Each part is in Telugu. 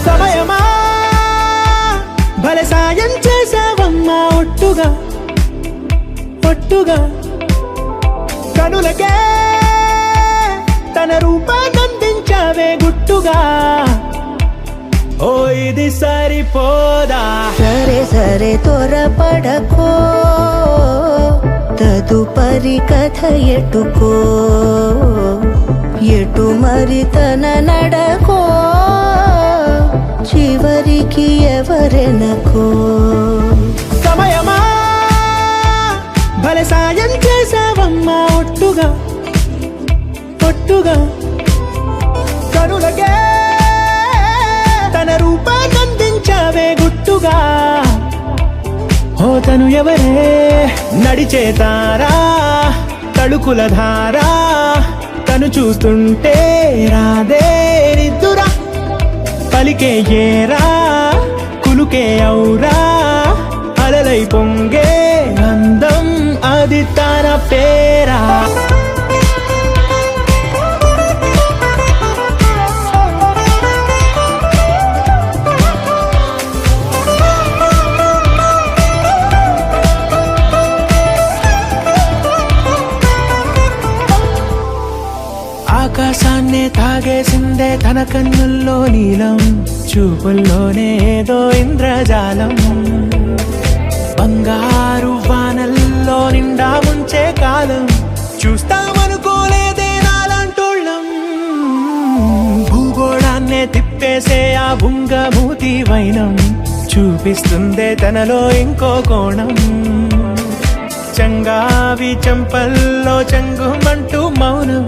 సమయమా భలే సాయం చేసావమ్మా ఒట్టుగా ఒట్టుగా కనులకే తన రూపాన్నందించావే గుట్టుగా ఓ ఇది సరిపోదా సరే సరే త్వరపడకో తదుపరి కథ ఎటుకో ఎటు మరి తన నడకో చివరికి ఎవరెనకో సమయమా భలే సాయం చేసావమ్మా ఒట్టుగా ఒట్టుగా కనులకే తన రూపాన్నందించావే గుట్టుగా ఓ తను ఎవరే నడిచే తారా తళుకుల ధారా తను చూస్తుంటే రాదే నిద్దురా పలికే ఏరా కులుకే ఔరా అలలై పొంగే అందం అది తన పేరా ఆకాశాన్నే తాగేసిందే తన కన్నుల్లో నీలం చూపుల్లోనే ఏదో ఇంద్రజాలం బంగారు వానల్లో నిండా ముంచే కాలం చూస్తామనుకోలేదే నాలాంటోళ్ళం భూగోళాన్నే తిప్పేసే ఆ బుంగమూతి వైనం చూపిస్తుందే తనలో ఇంకో కోణం చంగావి చంపల్లో చంగుమంటూ మౌనం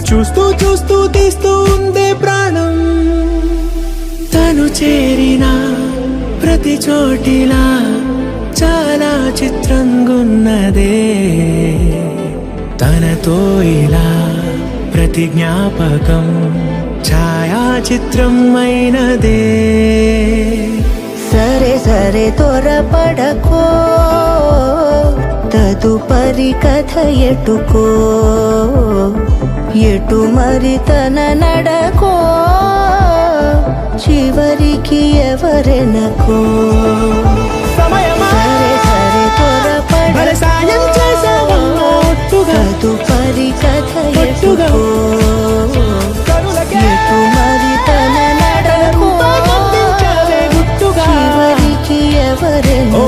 చూస్తూ చూస్తూ తీస్తూ ఉందే ప్రాణం తను చేరిన ప్రతి చోటిలా చాలా చిత్రంగున్నదే తనతో ఇలా ప్రతి జ్ఞాపకం ఛాయాచిత్రం అయినదే సరే సరే త్వరపడకో తదుపరి కథ ఎటుకో ఎటు మరి తన నడకో చివరికి ఎవరెనకో సమయమా సరే సరే భలే సాయం చేసావమ్మా ఒట్టుగా తదుపరి కథ ఒట్టుగా ఎటుకో కనులకే ఎటు మరి తన నడకో రూపాన్నందించావే గుట్టుగా చివరికి ఎవరెనకో